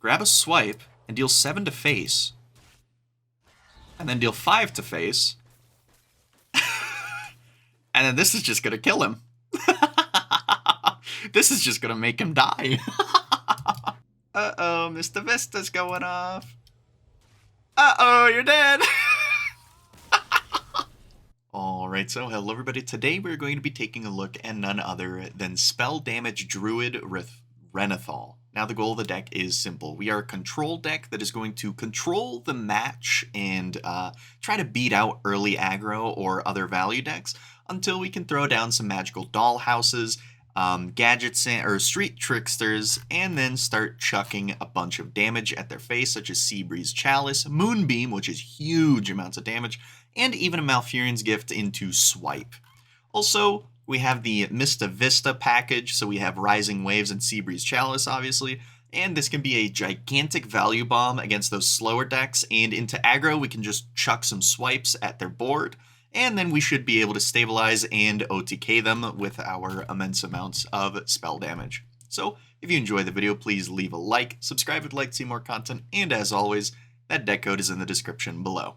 grab a swipe, and deal 7 to face. And then deal 5 to face. And then this is just going to kill him. This is just going to make him die. Uh-oh, Mistah Vistah's going off. Uh-oh, you're dead. Alright, so hello everybody. Today we're going to be taking a look at none other than Spell Damage Druid with Renathal. Now the goal of the deck is simple. We are a control deck that is going to control the match and try to beat out early aggro or other value decks until we can throw down some Magical Dollhouses, gadgets or street tricksters, and then start chucking a bunch of damage at their face, such as Seabreeze Chalice, Moonbeam, which is huge amounts of damage, and even a Malfurion's Gift into swipe. Also, we have the Mistah Vistah package, so we have Rising Waves and Seabreeze Chalice, obviously, and this can be a gigantic value bomb against those slower decks, and into aggro we can just chuck some swipes at their board, and then we should be able to stabilize and OTK them with our immense amounts of spell damage. So, if you enjoy the video, please leave a like, subscribe if you'd like to see more content, and as always, that deck code is in the description below.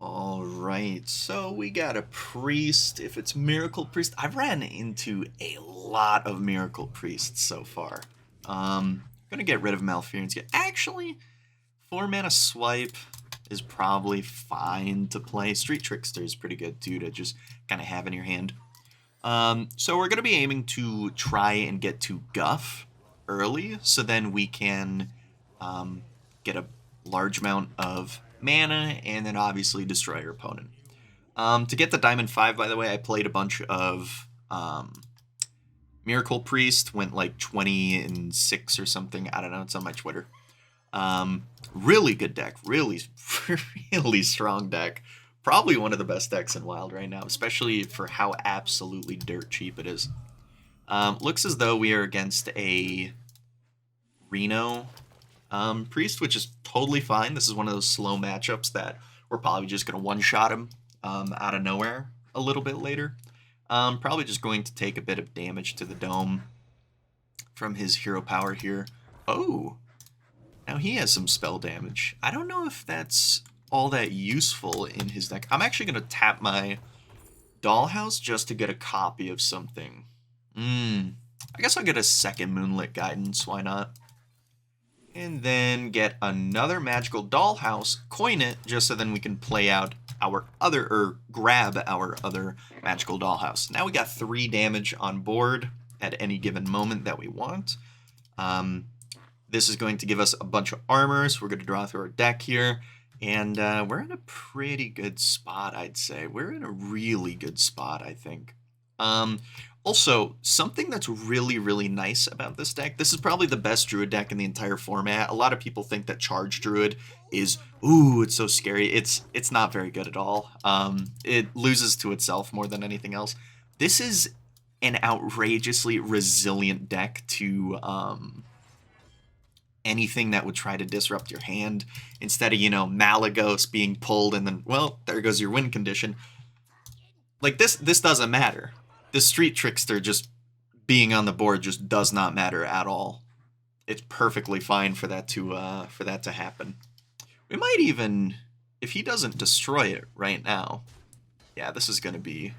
Alright, so we got a priest. If it's Miracle Priest, I've ran into a lot of Miracle Priests so far. I'm gonna get rid of Malfurion's Gift. Actually, 4 mana swipe is probably fine to play. Street Trickster is pretty good too to just kind of have in your hand. So we're gonna be aiming to try and get to Guff early, so then we can get a large amount of mana, and then obviously destroy your opponent. To get the Diamond 5, by the way, I played a bunch of Miracle Priest, went like 20-6 or something. I don't know, it's on my Twitter. Really good deck, really strong deck. Probably one of the best decks in Wild right now, especially for how absolutely dirt cheap it is. Looks as though we are against a Reno Priest, which is totally fine. This is one of those slow matchups that we're probably just going to one-shot him out of nowhere a little bit later. Probably just going to take a bit of damage to the dome from his hero power here. Oh, now he has some spell damage. I don't know if that's all that useful in his deck. I'm actually going to tap my Dollhouse just to get a copy of something. I guess I'll get a second Moonlit Guidance. Why not? And then get another Magical Dollhouse, coin it, just so then we can play out our other, or grab our other Magical Dollhouse. Now we got 3 damage on board at any given moment that we want. This is going to give us a bunch of armor, so we're going to draw through our deck here. And we're in a pretty good spot, I'd say. We're in a really good spot, I think. Also, something that's really, really nice about this deck, this is probably the best Druid deck in the entire format. A lot of people think that Charge Druid is, ooh, it's so scary. It's not very good at all. It loses to itself more than anything else. This is an outrageously resilient deck to anything that would try to disrupt your hand. Instead of, Malagos being pulled and then, well, there goes your win condition. Like, this doesn't matter. The Street Trickster just being on the board just does not matter at all. It's perfectly fine for that to happen. We might even, if he doesn't destroy it right now, yeah, this is going to be,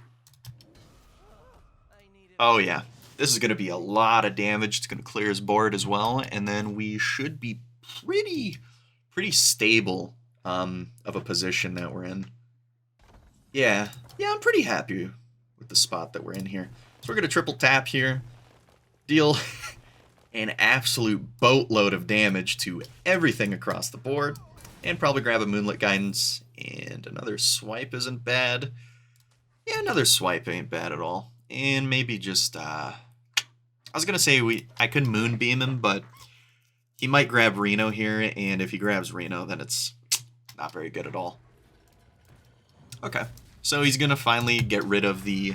oh yeah, this is going to be a lot of damage. It's going to clear his board as well, and then we should be pretty stable of a position that we're in. Yeah, I'm pretty happy with the spot that we're in here. So we're going to triple tap here, deal an absolute boatload of damage to everything across the board, and probably grab a Moonlit Guidance, and another swipe isn't bad. Yeah, another swipe ain't bad at all. And maybe just, I was going to say I could Moonbeam him, but he might grab Reno here, and if he grabs Reno, then it's not very good at all. Okay. So he's going to finally get rid of the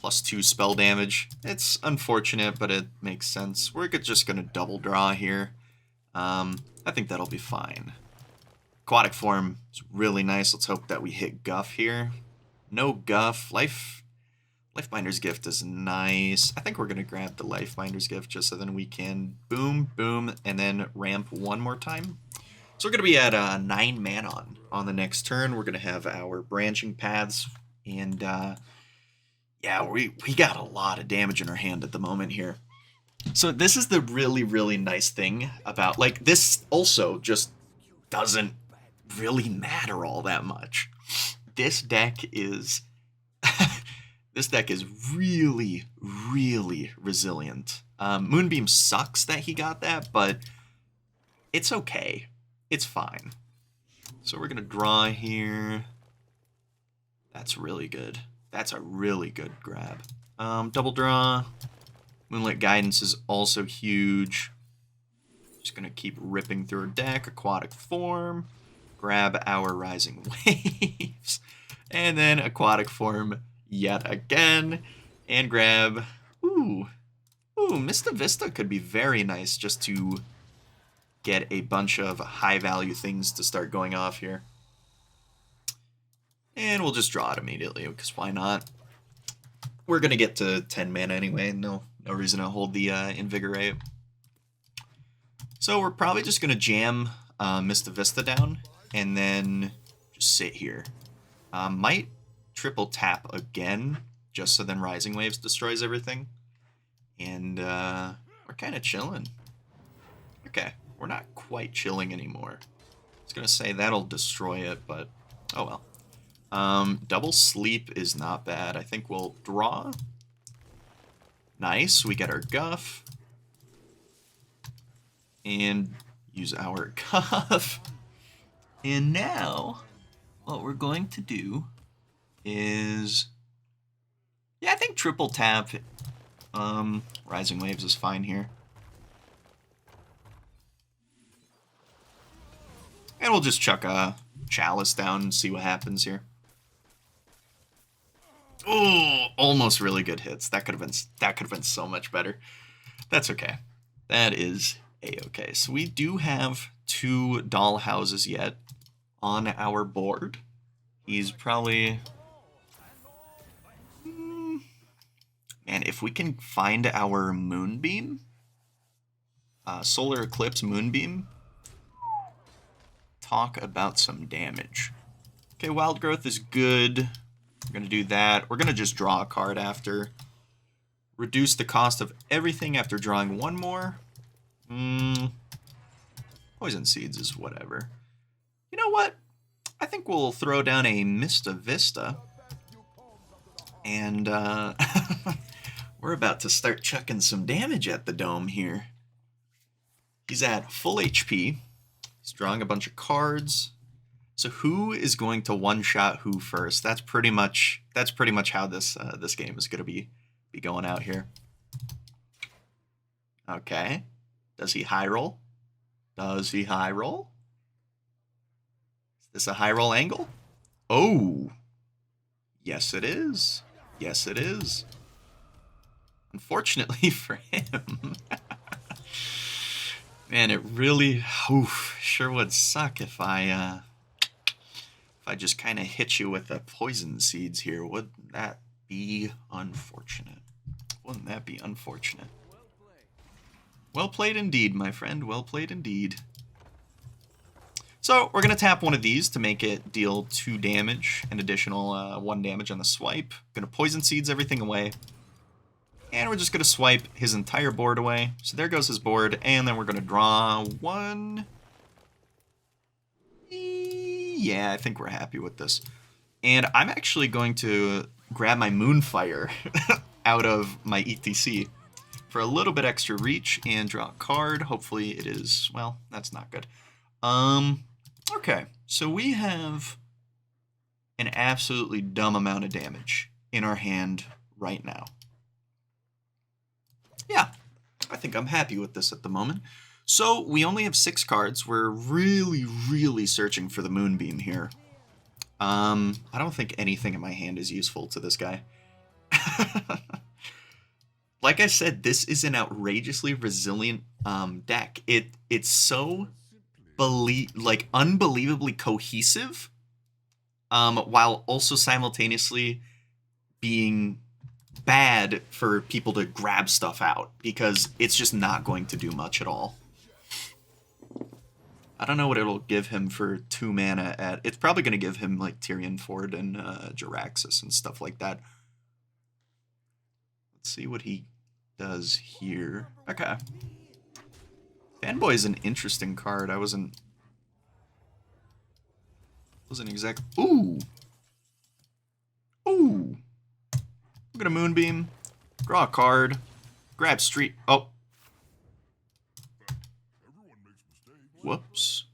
+2 spell damage. It's unfortunate, but it makes sense. We're just going to double draw here. I think that'll be fine. Aquatic form is really nice. Let's hope that we hit Guff here. No Guff. Life Lifebinder's Gift is nice. I think we're going to grab the Lifebinder's Gift just so then we can boom, boom, and then ramp one more time. So we're going to be at 9 mana on the next turn. We're going to have our branching paths. And yeah, we got a lot of damage in our hand at the moment here. So this is the really, really nice thing about, like, this also just doesn't really matter all that much. This deck is... This deck is really, really resilient. Moonbeam sucks that he got that, but it's okay. It's fine. So we're going to draw here. That's really good. That's a really good grab. Double draw. Moonlit Guidance is also huge. Just going to keep ripping through our deck. Aquatic Form. Grab our Rising Waves. And then Aquatic Form yet again, and grab, Mistah Vistah could be very nice just to get a bunch of high value things to start going off here. And we'll just draw it immediately, because why not? We're going to get to 10 mana anyway, no reason to hold the Invigorate. So we're probably just going to jam Mistah Vistah down, and then just sit here. Might triple tap again, just so then Rising Waves destroys everything. And we're kind of chilling. Okay, we're not quite chilling anymore. I was going to say that'll destroy it, but oh well. Double Sleep is not bad. I think we'll draw. Nice, we get our Guff. And use our Guff. And now, what we're going to do is, yeah, I think triple tap Rising Waves is fine here. And we'll just chuck a Chalice down and see what happens here. Oh, almost really good hits. That could have been so much better. That's okay. That is a-okay. So we do have 2 Dollhouses yet on our board. He's probably... Man, if we can find our Moonbeam, Solar Eclipse Moonbeam, talk about some damage. Okay, Wild Growth is good. We're going to do that. We're going to just draw a card after. Reduce the cost of everything after drawing one more. Poison Seeds is whatever. You know what? I think we'll throw down a Mistah Vistah. And we're about to start chucking some damage at the dome here. He's at full HP. He's drawing a bunch of cards. So who is going to one-shot who first? That's pretty much how this this game is going to be going out here. Okay. Does he high roll? Does he high roll? Is this a high roll angle? Oh. Yes, it is. Yes, it is. Unfortunately for him. Man, it really sure would suck if I just kind of hit you with the poison seeds here. Wouldn't that be unfortunate? Wouldn't that be unfortunate? Well played indeed, my friend. Well played indeed. So we're going to tap one of these to make it deal 2 damage, an additional 1 damage on the swipe. Going to poison seeds everything away. And we're just going to swipe his entire board away. So there goes his board. And then we're going to draw 1. Yeah, I think we're happy with this. And I'm actually going to grab my Moonfire out of my ETC for a little bit extra reach and draw a card. Hopefully it is, well, that's not good. Okay, so we have an absolutely dumb amount of damage in our hand right now. Yeah, I think I'm happy with this at the moment. So we only have 6 cards. We're really, really searching for the Moonbeam here. I don't think anything in my hand is useful to this guy. Like I said, this is an outrageously resilient deck. It's so unbelievably cohesive, while also simultaneously being bad for people to grab stuff out because it's just not going to do much at all. I don't know what it'll give him for 2 mana at... It's probably going to give him, like, Tyrion Ford and Jaraxxus and stuff like that. Let's see what he does here. Okay. Fanboy is an interesting card. I wasn't exact... Ooh! Ooh! Look at a Moonbeam. Draw a card. Grab Street... Oh! Whoops.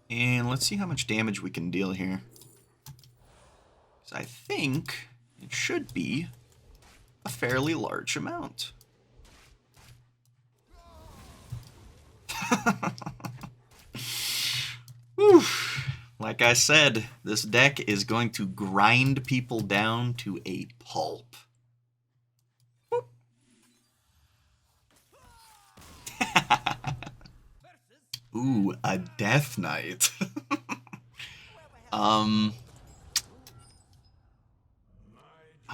And let's see how much damage we can deal here. So I think it should be a fairly large amount. Oof. Like I said, this deck is going to grind people down to a pulp. Ooh, a Death Knight. I'm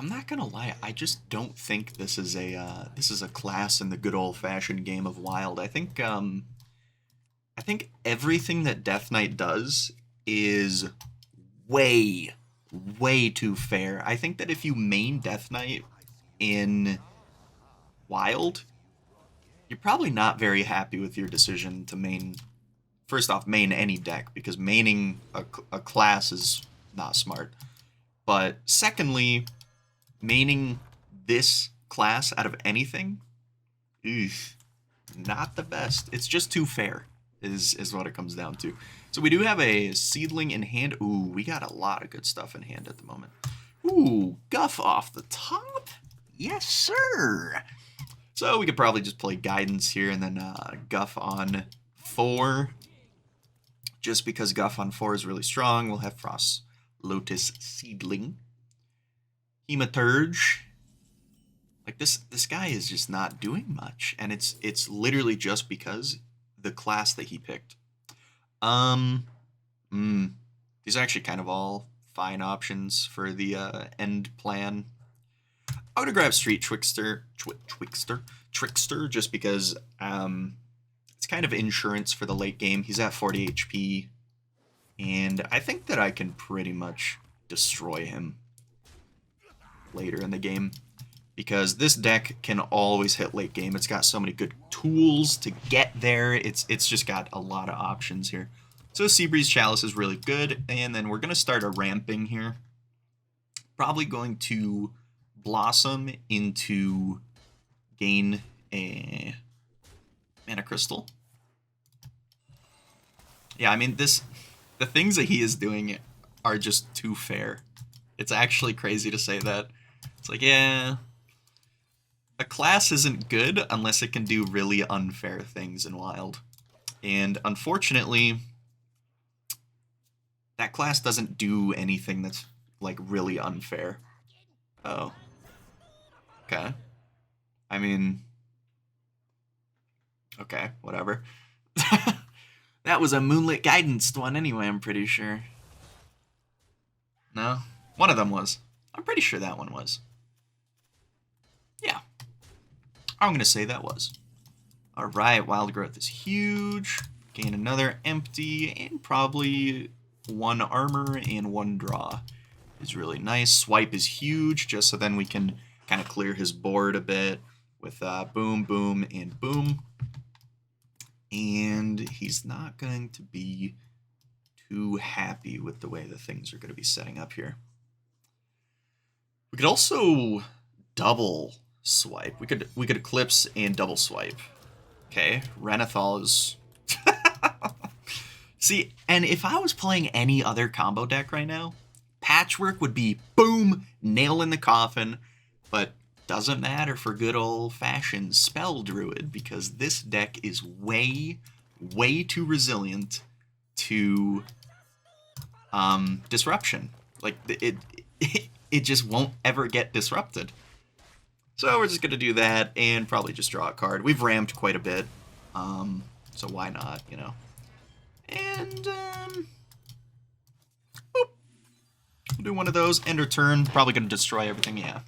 not gonna lie, I just don't think this is a class in the good old-fashioned game of Wild. I think everything that Death Knight does is way too fair. I think that if you main Death Knight in Wild, you're probably not very happy with your decision to main... First off, main any deck, because maining a class is not smart. But secondly, maining this class out of anything, not the best. It's just too fair, is what it comes down to. So we do have a Seedling in hand. Ooh, we got a lot of good stuff in hand at the moment. Ooh, Guff off the top? Yes, sir! So we could probably just play Guidance here and then Guff on 4. Just because Guff on 4 is really strong, we'll have Frost Lotus Seedling. Hematurge. Like this guy is just not doing much, and it's literally just because the class that he picked. These are actually kind of all fine options for the end plan. I'm gonna grab Street Trickster, just because it's kind of insurance for the late game. He's at 40 HP, and I think that I can pretty much destroy him later in the game, because this deck can always hit late game. It's got so many good tools to get there. It's just got a lot of options here. So Seabreeze Chalice is really good, and then we're gonna start a ramping here. Probably going to Blossom into gain a Mana Crystal. Yeah, I mean, the things that he is doing are just too fair. It's actually crazy to say that. It's like, yeah, a class isn't good unless it can do really unfair things in Wild. And unfortunately, that class doesn't do anything that's, like, really unfair. Oh. Okay. I mean... Okay, whatever. That was a Moonlit Guidance one anyway, I'm pretty sure. No? One of them was. I'm pretty sure that one was. Yeah. I'm going to say that was. Alright, Wild Growth is huge. Gain another empty, and probably 1 armor and 1 draw is really nice. Swipe is huge, just so then we can kind of clear his board a bit with boom, boom, and boom. And he's not going to be too happy with the way the things are going to be setting up here. We could also double swipe. We could Eclipse and double swipe. Okay, Renathal is... See, and if I was playing any other combo deck right now, Patchwork would be, boom, nail in the coffin, but doesn't matter for good old-fashioned Spell Druid, because this deck is way too resilient to disruption. Like, it just won't ever get disrupted. So we're just going to do that and probably just draw a card. We've ramped quite a bit, so why not, you know? And, boop. We'll do one of those. End our turn. Probably going to destroy everything, yeah.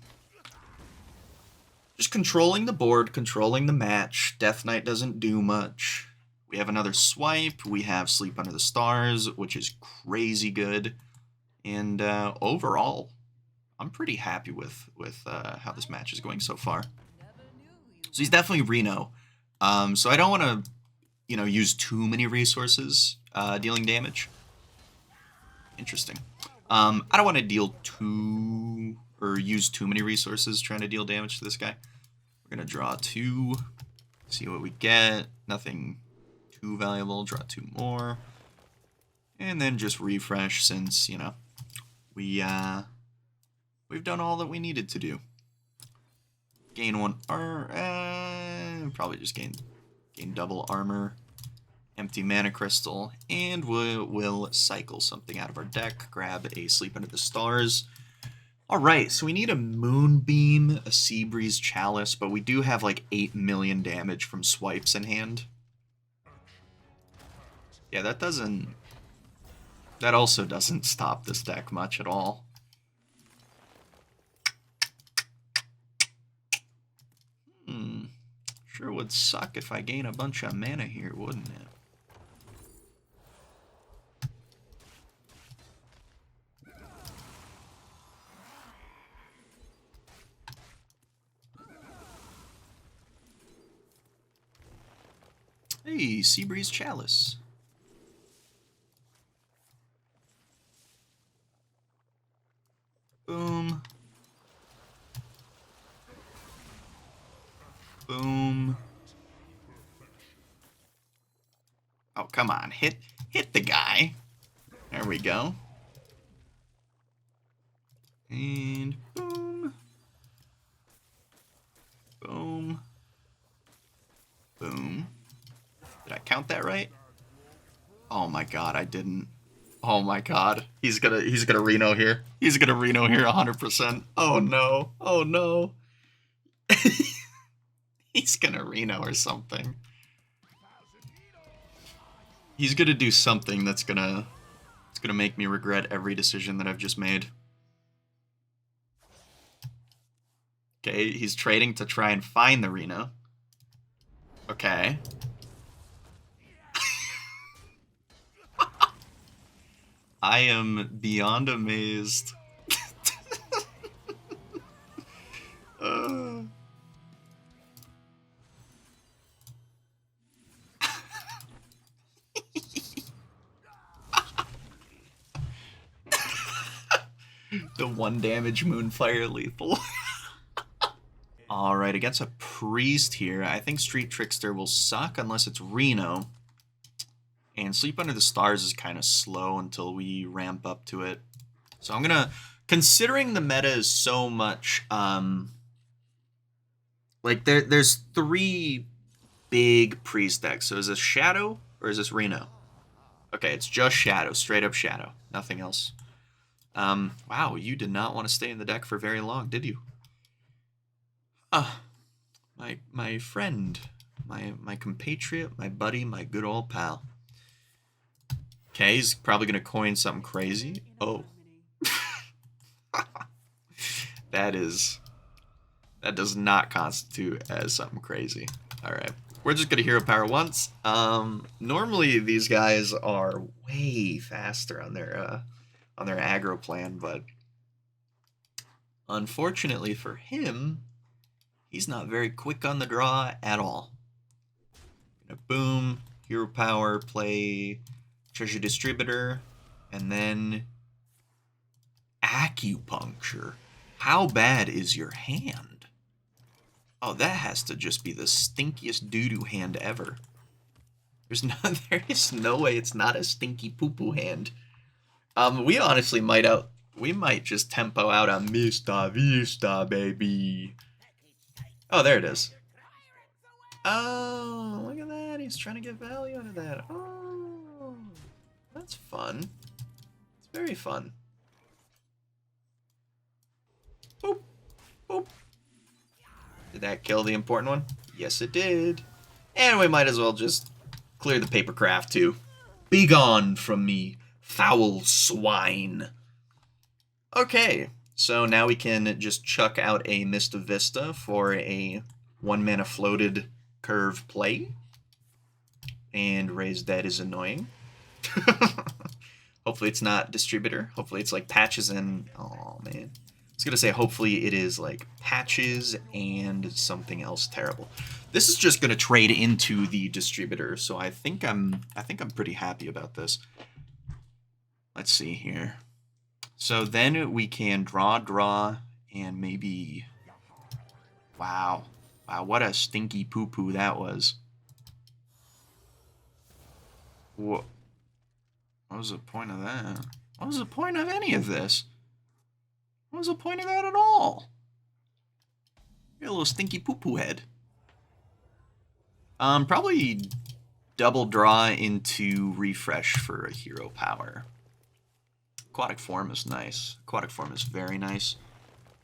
Just controlling the board, controlling the match. Death Knight doesn't do much. We have another swipe. We have Sleep Under the Stars, which is crazy good. And overall, I'm pretty happy with how this match is going so far. So he's definitely Reno. So I don't want to, you know, use too many resources dealing damage. Interesting. I don't want to use too many resources trying to deal damage to this guy. We're going to draw 2, see what we get. Nothing too valuable. Draw 2 more. And then just refresh since, you know, we've done all that we needed to do. Gain 1 probably just gain double armor. Empty mana crystal, and we'll cycle something out of our deck. Grab a Sleep Under the Stars. All right, so we need a Moonbeam, a Seabreeze Chalice, but we do have like 8 million damage from swipes in hand. Yeah, that also doesn't stop this deck much at all. Sure would suck if I gain a bunch of mana here, wouldn't it? Hey, Seabreeze Chalice. Boom. Boom. Oh, come on. Hit the guy. There we go. And boom. Boom. Boom. Did I count that right? Oh my god, I didn't. Oh my god. He's gonna Reno here. He's gonna Reno here 100%. Oh no. Oh no. He's gonna Reno or something. He's gonna do something that's gonna make me regret every decision that I've just made. Okay, he's trading to try and find the Reno. Okay. I am beyond amazed. The 1 damage Moonfire lethal. Alright, against a priest here, I think Street Trickster will suck unless it's Reno. And Sleep Under the Stars is kind of slow until we ramp up to it. So I'm gonna, considering the meta is so much, like there's 3 big priest decks. So is this Shadow or is this Reno? Okay, it's just Shadow, straight up Shadow, nothing else. Wow, you did not want to stay in the deck for very long, did you? My friend, my compatriot, my buddy, my good old pal. Okay, he's probably gonna coin something crazy. Oh. That does not constitute as something crazy. Alright. We're just gonna hero power once. Normally these guys are way faster on their aggro plan, but unfortunately for him, he's not very quick on the draw at all. Gonna boom, hero power, play Treasure Distributor, and then Acupuncture. How bad is your hand? Oh, that has to just be the stinkiest doo-doo hand ever. There is no way it's not a stinky poo-poo hand. We honestly might just tempo out a Mistah Vistah, baby. Oh, there it is. Oh, look at that. He's trying to get value out of that. Oh, that's fun. It's very fun. Boop. Boop. Did that kill the important one? Yes, it did. And we might as well just clear the paper craft, too. Be gone from me, foul swine. Okay, so now we can just chuck out a Mistah Vistah for a 1-mana floated curve play. And raise dead is annoying. Hopefully it's not distributor. Hopefully it's like patches and... Oh, man. I was going to say hopefully it is like patches and something else terrible. This is just going to trade into the distributor, so I think I'm pretty happy about this. Let's see here. So then we can draw, and maybe... Wow. Wow, what a stinky poo-poo that was. What was the point of that? What was the point of any of this? What was the point of that at all? You're a little stinky poo-poo head. Probably double draw into refresh for a hero power. Aquatic form is nice. Aquatic form is very nice.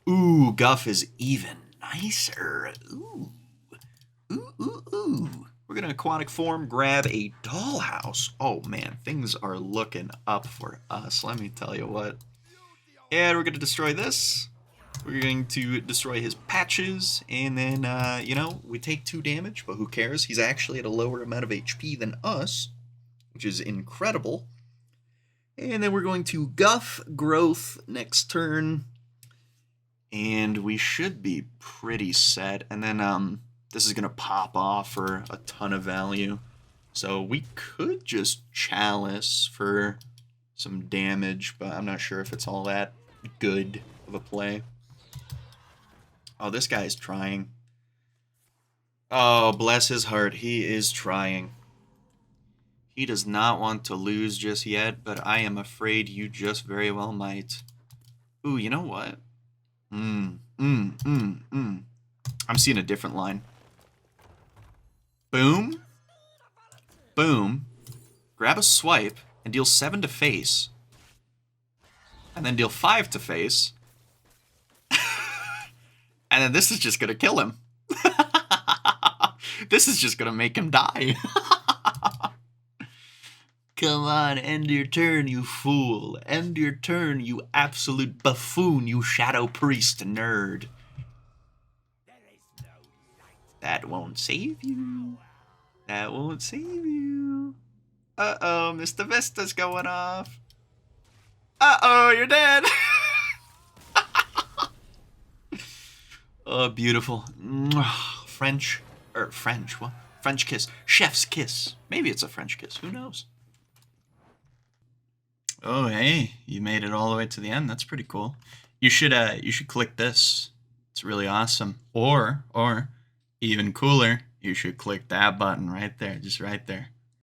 Ooh, Guff is even nicer. Ooh. Ooh, ooh, ooh. We're going to aquatic form, grab a dollhouse. Oh, man, things are looking up for us. Let me tell you what. And we're going to destroy this. We're going to destroy his patches. And then, you know, we take 2 damage, but who cares? He's actually at a lower amount of HP than us, which is incredible. And then we're going to Guff Growth next turn. And we should be pretty set. And then, this is going to pop off for a ton of value. So we could just Chalice for some damage, but I'm not sure if it's all that good of a play. Oh, this guy is trying. Oh, bless his heart. He is trying. He does not want to lose just yet, but I am afraid you just very well might. Ooh, you know what? I'm seeing a different line. Boom. Boom. Grab a swipe and deal 7 to face. And then deal 5 to face. And then this is just going to kill him. This is just going to make him die. Come on, end your turn, you fool. End your turn, you absolute buffoon, you shadow priest nerd. That won't save you. That won't save you. Uh-oh, Mistah Vistah's going off. Uh-oh, you're dead. Oh, beautiful. French, what? French kiss. Chef's kiss. Maybe it's a French kiss. Who knows? Oh, hey, you made it all the way to the end. That's pretty cool. You should click this. It's really awesome. Or even cooler, you should click that button right there, just right there.